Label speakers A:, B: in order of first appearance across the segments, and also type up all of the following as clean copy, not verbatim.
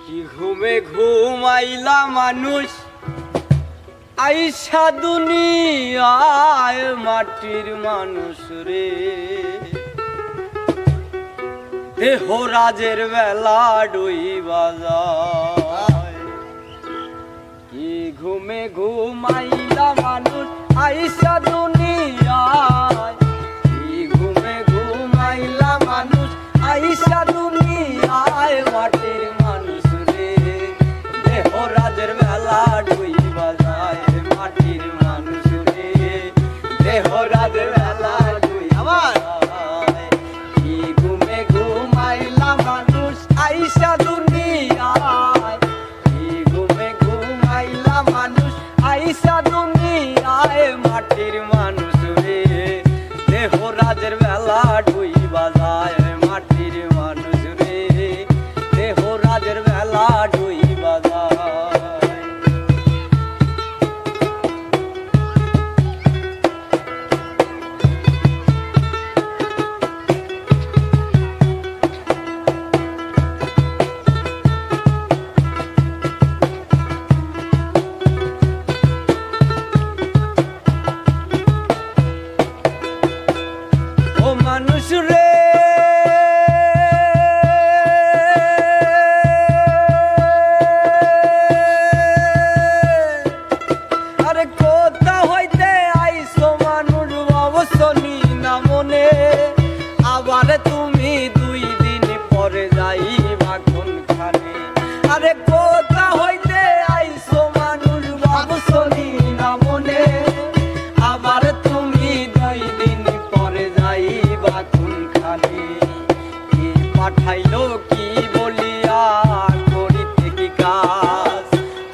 A: কি ঘুমে ঘুমাইলা মানুষ আইসা দুনিয়ায় মাটির মানুষ রে, দেহ রাজের বেলা ডুইবা যায়। কি ঘুমে ঘুমাইলা মানুষ আইসা দুনিয়ায়, কি ঘুমে ঘুমাইলা মানুষ আইসা দুনিয়ায় মাটির মানুষ রে, দেহ রাজের বেলা ডুইবা যায়। মাটির মানুষ রে, দেহ রাজের বেলা ডুইবা যায়। কি ঘুমে ঘুমাইলা মানুষ আইসা দুনিয়ায়, কি ঘুমে ঘুমাইলা মানুষ আইসা দুনিয়ায় মাটির মানুষ রে, দেহ রাজের বেলা ডুইবা যায়। মাটির মানুষ রে, দেহ রাজের বেলা ডুইবা যায়। ও মানুষ রে, আরে কোথা হইতে আইসো মানুষ অবসনি না মনে, আবার তুমি 2 দিন পরে যাইবা কোনখানে। আরে কোথা হইতে আইসো মানুষ অবসনি না মনে, আবার তুমি 2 দিন পরে যাইবা কোনখানে। কি পাঠাইলো কি বলিয়া করিতে কি কাজ,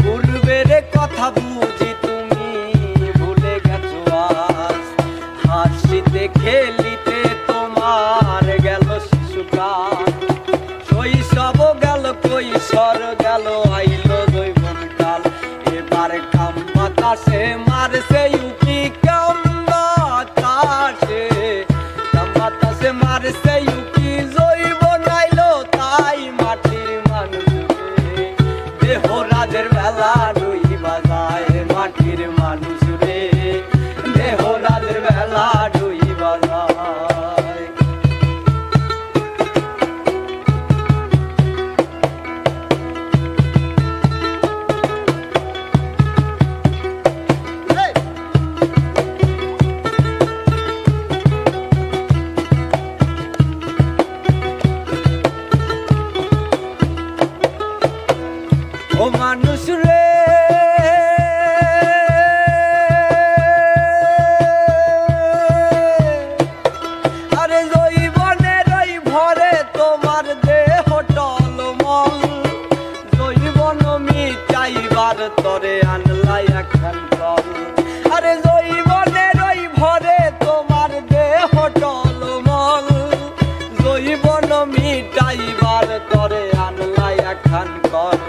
A: পূর্বের কথা বুঝি তুমি ভুলে গেছো আজ। হাসিতে খেলিতে তোমার গেল শিশুকাল, শৈশব গেল কৈশোর গেল আইলো যৌবনকাল। এবার কাম বাতাসে মারছে উকি, কাম বাতাসে, কাম বাতাসে মারছে উকি, যৌবন আইলো তাই মাটির মানুষ রে, দেহ রাজের বেলা ডুইবা যায়। মাটির মানুষ রে, দেহ রাজের বেলা ডুইবা যায়। ও মানুষ রে, আরে যৌবনের ওই ভরে তোমার দেহ টলমল, যৌবন মিটাইবার তরে আনলাই একখান কল। আরে যৌবনের ওই ভরে তোমার দেহ টলমল, যৌবন মিটাইবার তরে আনলাই একখান কল।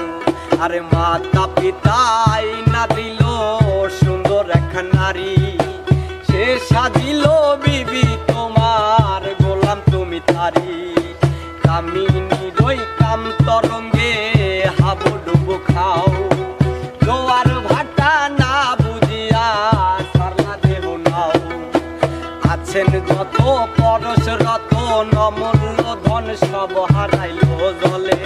A: আরে মাতা পিতাই না দিল সুন্দর এক নারী, সে সাজিল বিবি তোমার গোলাম তুমি তারি। কামিনী রই কাম তরঙ্গে হাবুডুবু খাও, জোয়ার ভাটা না বুঝিয়া সারলা দেহ নাও। আছেন যত পরশ রতন অমূল্য ধন সব হারাইল জলে,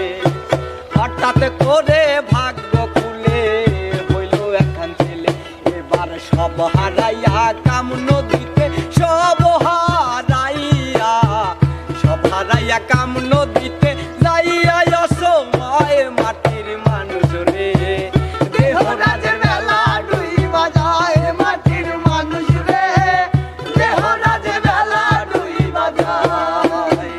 A: হঠাৎ করে ভাগ্য খুলে হইল একখান ছেলে। এবার সব হারাইয়া কাম নদীতে, সব হারাইয়া, সব হারাইয়া কাম নদীতে যাইয়া অসময় মাটির মানুষ রে, দেহ রাজের বেলা ডুইবা যায়। মাটির মানুষ রে, দেহ রাজের বেলা ডুইবা যায়।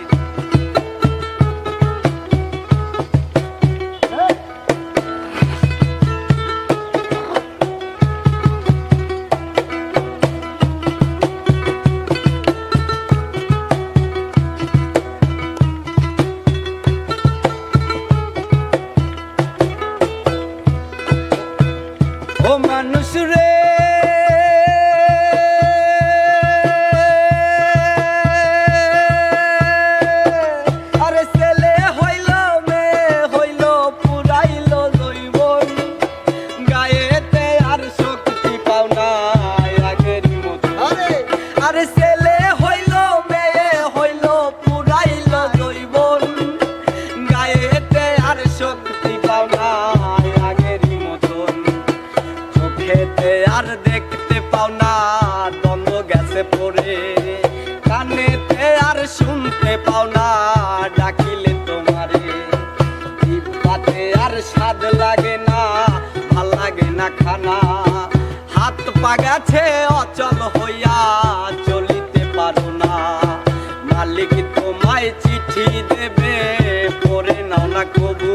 A: ভাতে আর স্বাদ লাগে না, ভাল লাগে না খানা। হাত পা গেছে অচল হইয়া, চলিতে পারো না। মালিক তোমায় চিঠি দেবে, পড়ে নাও না কবু।